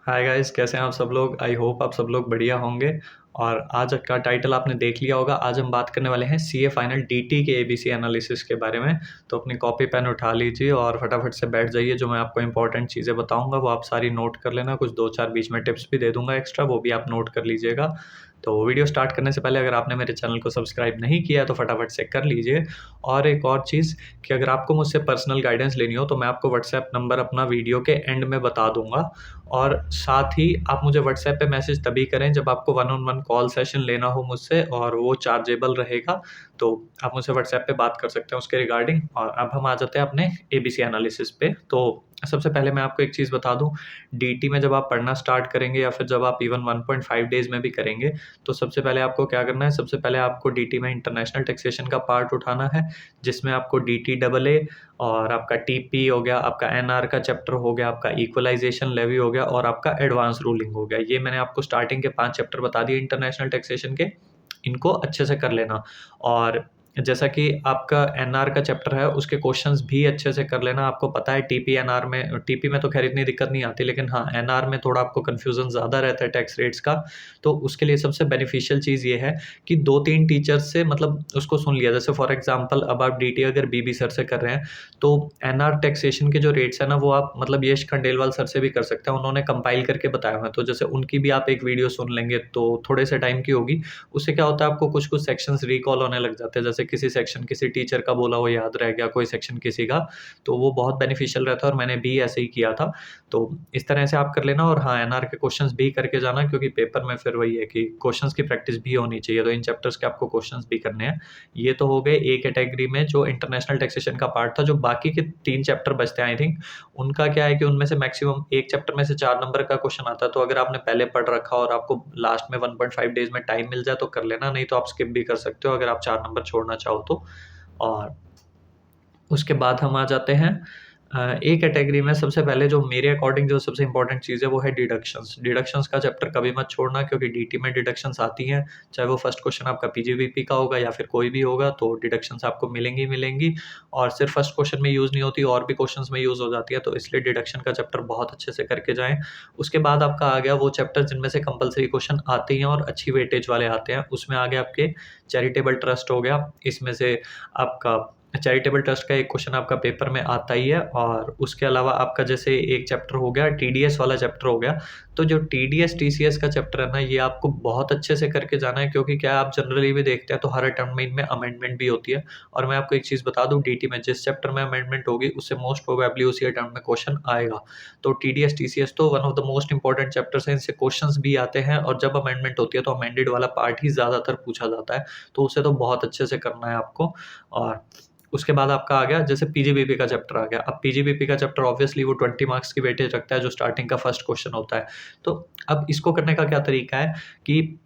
Hi guys, कैसे हैं आप सब लोग। आई होप आप सब लोग बढ़िया होंगे। और आज का टाइटल आपने देख लिया होगा। आज हम बात करने वाले हैं सीए फाइनल डीटी के एबीसी एनालिसिस के बारे में। तो अपनी कॉपी पेन उठा लीजिए और फटाफट से बैठ जाइए। जो मैं आपको इंपॉर्टेंट चीज़ें बताऊंगा वो आप सारी नोट कर लेना। कुछ दो चार बीच में टिप्स भी दे दूंगा एक्स्ट्रा, वो भी आप नोट कर लीजिएगा। तो वीडियो स्टार्ट करने से पहले अगर आपने मेरे चैनल को सब्सक्राइब नहीं किया है तो फटाफट से कर लीजिए। और एक और चीज़ कि अगर आपको मुझसे पर्सनल गाइडेंस लेनी हो तो मैं आपको व्हाट्सएप नंबर अपना वीडियो के एंड में बता दूंगा। और साथ ही आप मुझे व्हाट्सएप पे मैसेज तभी करें जब आपको one on one call session लेना हो मुझसे, और वो चार्जेबल रहेगा। तो आप मुझसे व्हाट्सएप पे बात कर सकते हैं उसके रिगार्डिंग। और अब हम आ जाते हैं अपने एबीसी एनालिसिस पे। तो सबसे पहले मैं आपको एक चीज़ बता दूं, डीटी में जब आप पढ़ना स्टार्ट करेंगे या फिर जब आप इवन 1.5 डेज में भी करेंगे तो सबसे पहले आपको क्या करना है। सबसे पहले आपको डीटी में इंटरनेशनल टैक्सेशन का पार्ट उठाना है, जिसमें आपको डीटी डबल ए और आपका टीपी हो गया, आपका एनआर का चैप्टर हो गया, आपका इक्वलाइजेशन लेवी हो गया और आपका एडवांस रूलिंग हो गया। ये मैंने आपको स्टार्टिंग के 5 चैप्टर बता दिए इंटरनेशनल टैक्सेशन के। इनको अच्छे से कर लेना। और जैसा कि आपका एनआर का चैप्टर है उसके क्वेश्चंस भी अच्छे से कर लेना। आपको पता है टीपी एनआर में, टीपी में तो खैर इतनी दिक्कत नहीं आती, लेकिन हाँ एनआर में थोड़ा आपको कन्फ्यूजन ज़्यादा रहता है टैक्स रेट्स का। तो उसके लिए सबसे बेनिफिशियल चीज़ ये है कि 2-3 टीचर्स से मतलब उसको सुन लिया। जैसे फॉर एग्जांपल अब आप डीटी अगर बीबी सर से कर रहे हैं तो एनआर टैक्सेशन के जो रेट्स है ना वो आप मतलब यश खंडेलवाल सर से भी कर सकते हैं। उन्होंने कंपाइल करके बताया हुआ है, तो जैसे उनकी भी आप एक वीडियो सुन लेंगे तो थोड़े से टाइम की होगी। उससे क्या होता है आपको कुछ कुछ सेक्शंस रिकॉल होने लग जाते हैं। जैसे किसी सेक्शन किसी टीचर का बोला वो याद रह गया, कोई सेक्शन किसी का, तो वो बहुत बेनिफिशियल रहता है और मैंने भी ऐसे ही किया था। तो इस तरह से आप कर लेना। और हाँ एनआर के क्वेश्चंस भी करके जाना, क्योंकि पेपर में फिर वही है कि क्वेश्चंस की प्रैक्टिस भी होनी चाहिए। तो इन चैप्टर्स के आपको क्वेश्चंस भी करने हैं। ये तो हो गए ए कैटेगरी में जो इंटरनेशनल टैक्सेशन का पार्ट था। जो बाकी के 3 चैप्टर बचते हैं आई थिंक, उनका क्या है कि उनमें से मैक्सिमम एक चैप्टर में से 4 नंबर का क्वेश्चन आता है। तो अगर आपने पहले पढ़ रखा और आपको लास्ट में 1.5 डेज में टाइम मिल जाए तो कर लेना, नहीं तो आप स्किप भी कर सकते हो अगर आप 4 नंबर छोड़ना चाहो तो। और उसके बाद हम आ जाते हैं ए कैटेगरी में। सबसे पहले जो मेरे अकॉर्डिंग जो सबसे इंपॉर्टेंट चीज़ है वो है डिडक्शंस। डिडक्शंस का चैप्टर कभी मत छोड़ना, क्योंकि डीटी में डिडक्शंस आती हैं। चाहे वो फर्स्ट क्वेश्चन आपका पीजीबीपी का होगा या फिर कोई भी होगा, तो डिडक्शंस आपको मिलेंगी मिलेंगी। और सिर्फ फर्स्ट क्वेश्चन में यूज़ नहीं होती, और भी क्वेश्चंस में यूज़ हो जाती है। तो इसलिए डिडक्शन का चैप्टर बहुत अच्छे से करके जाएं। उसके बाद आपका आ गया वो चैप्टर जिनमें से कंपलसरी क्वेश्चन आते ही हैं और अच्छी वेटेज वाले आते हैं। उसमें आ गया आपके चैरिटेबल ट्रस्ट हो गया। इसमें से आपका चैरिटेबल ट्रस्ट का एक क्वेश्चन आपका पेपर में आता ही है। और उसके अलावा आपका जैसे एक चैप्टर हो गया टीडीएस वाला चैप्टर हो गया। तो जो टीडीएस टीसीएस का चैप्टर है ना, ये आपको बहुत अच्छे से करके जाना है, क्योंकि क्या आप जनरली भी देखते हैं तो हर अटेम्प्ट में इनमें अमेंडमेंट भी होती है। और मैं आपको एक चीज़ बता दूं, डीटी में जिस चैप्टर में अमेंडमेंट होगी उससे मोस्ट प्रोबेबली उसी अटेम्प्ट में क्वेश्चन आएगा। तो टीडीएस टीसीएस तो one of the most important chapters हैं, इनसे क्वेश्चंस भी आते हैं। और जब अमेंडमेंट होती है तो अमेंडेड वाला पार्ट ही ज़्यादातर पूछा जाता है। तो उसे तो बहुत अच्छे से करना है आपको। और उसके बाद आपका आ गया जैसे पीजीबीपी का चैप्टर आ गया। अब पीजीबीपी का चैप्टर ऑब्वियसली वो 20 मार्क्स की वेटेज रखता है, जो स्टार्टिंग का फर्स्ट क्वेश्चन होता है। तो अब इसको करने का क्या तरीका है कि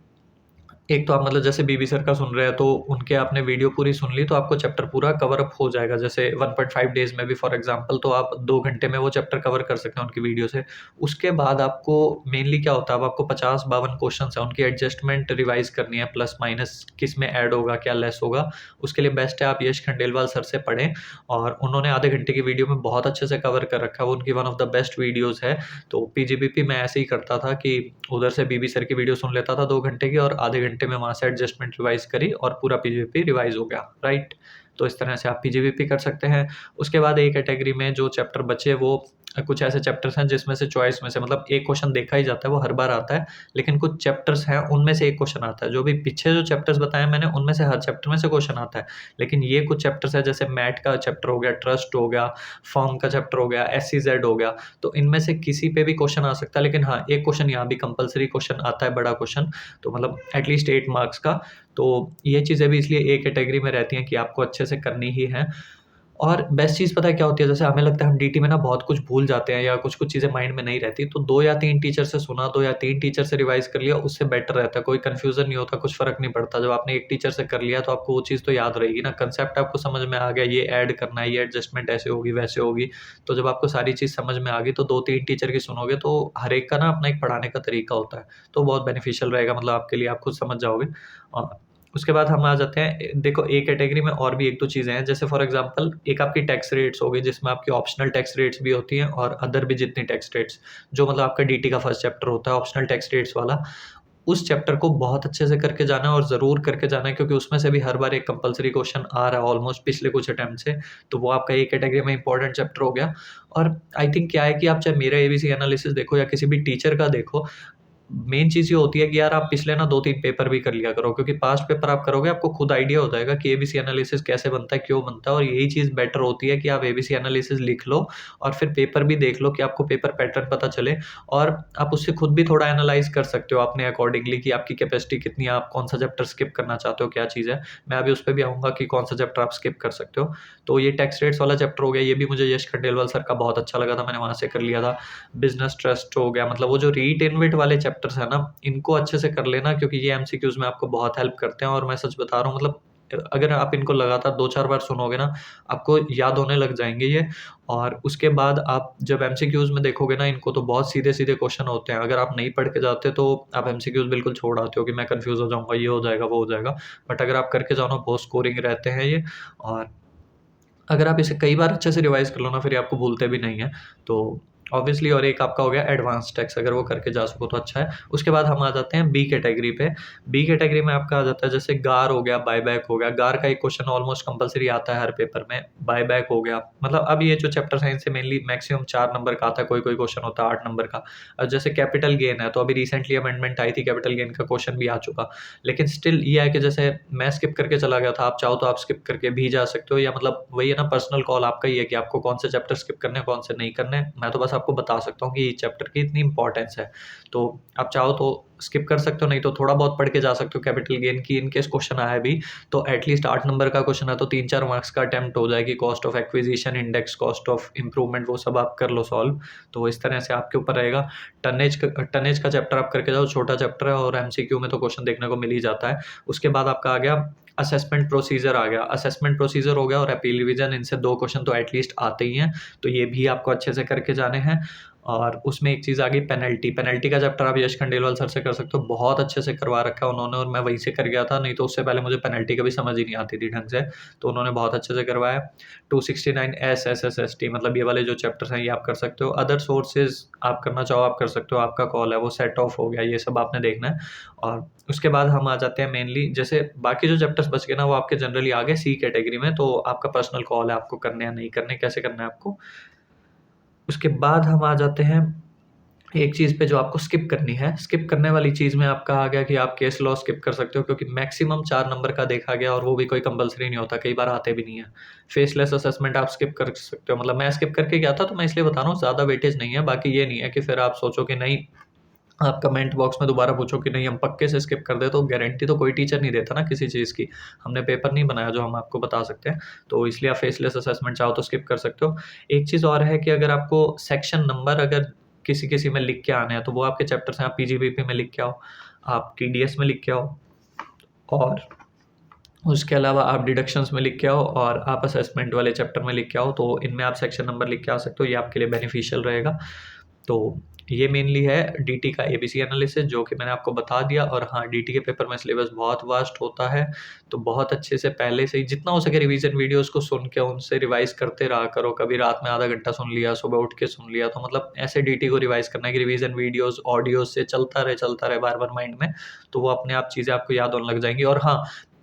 एक तो आप मतलब जैसे बीबी सर का सुन रहे हैं तो उनके आपने वीडियो पूरी सुन ली तो आपको चैप्टर पूरा कवर अप हो जाएगा। जैसे 1.5 डेज में भी फॉर एग्जांपल, तो आप 2 घंटे में वो चैप्टर कवर कर सकते हैं उनकी वीडियो से। उसके बाद आपको मेनली क्या होता है, अब आपको 50-52 क्वेश्चंस हैं, उनकी एडजस्टमेंट रिवाइज करनी है, प्लस माइनस किस में ऐड होगा, क्या लेस होगा। उसके लिए बेस्ट है आप यश खंडेलवाल सर से पढ़ें। और उन्होंने आधे घंटे की वीडियो में बहुत अच्छे से कवर कर रखा है, वो उनकी one of the best videos है। तो पीजीबीपी मैं ऐसे ही करता था कि उधर से बीबी सर की वीडियो सुन लेता था 2 घंटे की, और आधे घंटे में वहाँ से एडजस्टमेंट रिवाइज़ करी और पूरा पीजीबीपी रिवाइज़ हो गया, राइट? तो इस तरह से आप पीजीबीपी कर सकते हैं। उसके बाद ए कैटेगरी में जो चैप्टर बचे वो कुछ ऐसे चैप्टर्स हैं जिसमें से चॉइस में से मतलब एक क्वेश्चन देखा ही जाता है, वो हर बार आता है। लेकिन कुछ चैप्टर्स हैं उनमें से एक क्वेश्चन आता है। जो भी पीछे जो चैप्टर्स बताए मैंने उनमें से हर चैप्टर में से क्वेश्चन आता है। लेकिन ये कुछ चैप्टर्स हैं जैसे मैट का चैप्टर हो गया, ट्रस्ट हो गया, फर्म का चैप्टर हो गया, एसईजेड हो गया। तो इनमें से किसी पे भी क्वेश्चन आ सकता है। लेकिन हाँ, एक क्वेश्चन यहाँ भी कंपल्सरी क्वेश्चन आता है, बड़ा क्वेश्चन, तो मतलब एटलीस्ट 8 मार्क्स का। तो ये चीज़ें भी इसलिए ए कैटेगरी में रहती हैं कि आपको अच्छे से करनी ही है। और बेस्ट चीज़ पता है क्या होती है? जैसे हमें लगता है हम डीटी में ना बहुत कुछ भूल जाते हैं या कुछ-कुछ चीज़ें माइंड में नहीं रहती, तो 2 या 3 टीचर से सुना, 2 या 3 टीचर से रिवाइज़ कर लिया, उससे बेटर रहता है। कोई कन्फ्यूज़न नहीं होता, कुछ फ़र्क नहीं पड़ता। जब आपने एक टीचर से कर लिया तो आपको वो चीज़ तो याद रहेगी ना, कांसेप्ट आपको समझ में आ गया, ये ऐड करना है, ये एडजस्टमेंट ऐसे होगी, वैसे होगी। तो जब आपको सारी चीज़ समझ में आ गई तो 2-3 टीचर की सुनोगे तो हर एक का ना अपना एक पढ़ाने का तरीका होता है, तो बहुत बेनिफिशियल रहेगा, मतलब आपके लिए, आप खुद समझ जाओगे। उसके बाद हम आ जाते हैं, देखो ए कैटेगरी में और भी 1-2 चीज़ें हैं, जैसे फॉर एग्ज़ाम्पल एक आपकी टैक्स रेट्स हो गई, जिसमें आपकी ऑप्शनल टैक्स रेट्स भी होती हैं और अदर भी जितनी टैक्स रेट्स, जो मतलब आपका डीटी का फर्स्ट चैप्टर होता है ऑप्शनल टैक्स रेट्स वाला, उस चैप्टर को बहुत अच्छे से करके जाना है और ज़रूर करके जाना है, क्योंकि उसमें से भी हर बार एक कंपल्सरी क्वेश्चन आ रहा है ऑलमोस्ट पिछले कुछ अटेम्प्ट से, तो वो आपका ए कैटेगरी में इंपॉर्टेंट चैप्टर हो गया। और आई थिंक क्या है कि आप चाहे मेरा एबीसी एनालिसिस देखो या किसी भी टीचर का देखो, मेन चीज़ ये होती है कि यार आप पिछले ना 2-3 पेपर भी कर लिया करो, क्योंकि पास्ट पेपर आप करोगे आपको खुद आइडिया हो जाएगा कि एबीसी एनालिसिस कैसे बनता है, क्यों बनता है, और यही चीज़ बेटर होती है कि आप एबीसी एनालिसिस लिख लो और फिर पेपर भी देख लो कि आपको पेपर पैटर्न पता चले, और आप उससे खुद भी थोड़ा एनालाइज़ कर सकते हो अपने अकॉर्डिंगली कि आपकी कैपेसिटी कितनी है, आप कौन-सा चैप्टर स्किप करना चाहते हो, क्या चीज़ है। मैं अभी उस पे भी आऊँगा कि कौन-सा चैप्टर आप स्किप कर सकते हो। तो ये टैक्स रेट्स वाला चैप्टर हो गया, ये भी मुझे यश खंडेलवाल सर का बहुत अच्छा लगा था, मैंने वहाँ से कर लिया था। बिज़नेस ट्रस्ट हो गया, मतलब वो जो रीट इन्विट वाले चैप्टर्स हैं ना, इनको अच्छे से कर लेना, क्योंकि ये एमसीक्यूज़ में आपको बहुत हेल्प करते हैं, और मैं सच बता रहा हूँ, मतलब अगर आप इनको लगातार 2-4 बार सुनोगे ना, आपको याद होने लग जाएँगे ये। और उसके बाद आप जब एमसीक्यूज़ में देखोगे ना इनको, तो बहुत सीधे-सीधे क्वेश्चन होते हैं। अगर आप नहीं पढ़ के जाते तो आप एमसीक्यूज़ बिल्कुल छोड़ आते हो कि मैं कन्फ्यूज़ हो जाऊँगा, ये हो जाएगा, वो हो जाएगा। बट अगर आप करके जाओ ना, बहुत स्कोरिंग रहते हैं ये। और अगर आप इसे कई बार अच्छे से रिवाइज़ कर लो ना, फिर ये आपको भूलते भी नहीं हैं। तो ऑब्वियसली, और एक आपका हो गया एडवांस टैक्स, अगर वो करके जा सको तो अच्छा है। उसके बाद हम आ जाते हैं बी कैटेगरी पे। बी कैटेगरी में आपका आ जाता है जैसे गार हो गया, बायबैक हो गया। गार का एक क्वेश्चन ऑलमोस्ट कंपल्सरी आता है हर पेपर में, बायबैक हो गया। मतलब अब ये जो चैप्टर्स हैं इनसे मेनली मैक्सिमम 4 नंबर का आता है, कोई-कोई क्वेश्चन होता है 8 नंबर का। जैसे कैपिटल गेन है, तो अभी रिसेंटली अमेंडमेंट आई थी, कैपिटल गेन का क्वेश्चन भी आ चुका। लेकिन स्टिल ये है कि जैसे मैं स्किप करके चला गया था, आप चाहो तो आप स्किप करके भी जा सकते हो, या मतलब वही है ना, पर्सनल कॉल आपका ही है कि आपको कौन से चैप्टर स्किप करने हैं, कौन से नहीं करने हैं। मैं तो बस आपको बता सकता हूँ कि इस चैप्टर की इतनी इंपॉर्टेंस है, तो आप चाहो तो स्किप कर सकते हो, नहीं तो थोड़ा बहुत पढ़ के जा सकते हो कैपिटल गेन की, इन केस क्वेश्चन आया भी तो एटलीस्ट 8 नंबर का क्वेश्चन है, तो 3-4 मार्क्स का अटेम्प्ट हो जाएगी। Cost of acquisition, index cost of improvement, वो सब आप कर लो सॉल्व। तो इस तरह से आपके ऊपर रहेगा। टनेज का चैप्टर आप करके जाओ, छोटा चैप्टर है और एमसीक्यू में तो क्वेश्चन देखने को मिल ही जाता है। उसके बाद आपका आ गया असेसमेंट प्रोसीजर आ गया। असेसमेंट प्रोसीजर हो गया और अपील रिवीजन, इनसे 2 क्वेश्चन तो एटलीस्ट आते ही हैं, तो ये भी आपको अच्छे से करके जाने हैं। और उसमें एक चीज़ आ गई पेनल्टी। पेनल्टी का चैप्टर आप यश खंडेलवाल सर से कर सकते हो, बहुत अच्छे से करवा रखा है उन्होंने, और मैं वहीं से कर गया था, नहीं तो उससे पहले मुझे पेनल्टी कभी समझ ही नहीं आती थी ढंग से, तो उन्होंने बहुत अच्छे से करवाया। 269 S, S S S T, मतलब ये वाले जो चैप्टर्स हैं ये आप कर सकते हो। अदर सोर्सेज आप करना चाहो आप कर सकते हो, आपका कॉल है। वो सेट ऑफ हो गया, ये सब आपने देखना है। और उसके बाद हम आ जाते हैं मेनली, जैसे बाकी जो चैप्टर्स बच गए ना, वो आपके जनरली आ गए सी कैटेगरी में, तो आपका पर्सनल कॉल है आपको करने या नहीं करने, कैसे करना है आपको। उसके बाद हम आ जाते हैं एक चीज़ पे जो आपको स्किप करनी है। स्किप करने वाली चीज़ में आपका आ गया कि आप केस लॉ स्किप कर सकते हो, क्योंकि मैक्सिमम 4 नंबर का देखा गया, और वो भी कोई कंपल्सरी नहीं होता, कई बार आते भी नहीं है। फेसलेस असेसमेंट आप स्किप कर सकते हो, मतलब मैं स्किप करके गया था, तो मैं इसलिए बता रहा हूँ, ज़्यादा वेटेज नहीं है। बाकी ये नहीं है कि फिर आप सोचो कि नहीं, आप कमेंट बॉक्स में दोबारा पूछो कि नहीं हम पक्के से स्किप कर दें, तो गारंटी तो कोई टीचर नहीं देता ना किसी चीज़ की। हमने पेपर नहीं बनाया जो हम आपको बता सकते हैं, तो इसलिए आप फेसलेस असेसमेंट चाहो तो स्किप कर सकते हो। एक चीज़ और है कि अगर आपको सेक्शन नंबर अगर किसी-किसी में लिख के आने हैं, तो वो आपके चैप्टर्स हैं, आप पीजीबीपी में लिख के आओ, आप टीडीएस में लिख के आओ, और उसके अलावा आप डिडक्शंस में लिख के आओ, और आप असेसमेंट वाले चैप्टर में लिख के आओ, तो इनमें आप सेक्शन नंबर लिख के आ सकते हो, ये आपके लिए बेनिफिशियल रहेगा। तो ये मेनली है डीटी का एबीसी एनालिसिस, जो कि मैंने आपको बता दिया। और हाँ, डीटी के पेपर में सिलेबस बहुत वास्ट होता है, तो बहुत अच्छे से पहले से ही जितना हो सके रिवीजन वीडियोस को सुन के उनसे रिवाइज करते रहा करो। कभी रात में आधा घंटा सुन लिया, सुबह उठ के सुन लिया, तो मतलब ऐसे डीटी को रिवाइज करना है कि रिवीजन वीडियोस ऑडियो से चलता रहे बार बार माइंड में, तो वो अपने आप चीज़ें आपको याद होने लग जाएंगी। और हाँ,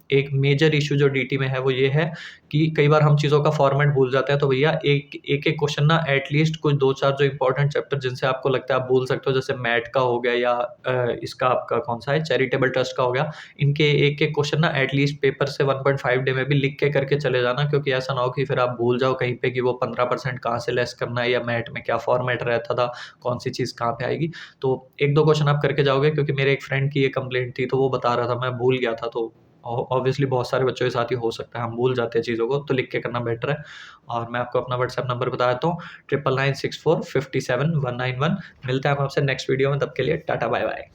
एक मेजर इशू जो डीटी में है वो ये है कि कई बार हम चीज़ों का फॉर्मेट भूल जाते हैं, तो भैया एक क्वेश्चन ना एटलीस्ट कुछ 2-4 जो इंपॉर्टेंट चैप्टर जिनसे आपको लगता है आप भूल सकते हो, जैसे मैट का हो गया, या इसका आपका कौन-सा है चैरिटेबल ट्रस्ट का हो गया, इनके एक-एक क्वेश्चन ना एटलीस्ट पेपर से 1.5 डे में भी लिख के करके चले जाना, क्योंकि ऐसा ना हो कि फिर आप भूल जाओ कहीं पे कि वो 15% कहाँ से लेस करना है, या मैट में क्या फॉर्मेट रहता था, कौन-सी चीज़ कहाँ पे आएगी। तो 1-2 क्वेश्चन आप करके जाओगे, क्योंकि मेरे एक फ्रेंड की ये कंप्लेंट थी, तो वो बता रहा था मैं भूल गया था, तो ऑब्वियसली बहुत सारे बच्चों के साथ ही हो सकता है, हम भूल जाते हैं चीज़ों को, तो लिख के करना बेटर है। और मैं आपको अपना व्हाट्सएप नंबर बता देता हूँ, 999457 191। मिलते हैं हम आपसे नेक्स्ट वीडियो में, तब के लिए टाटा बाय बाय।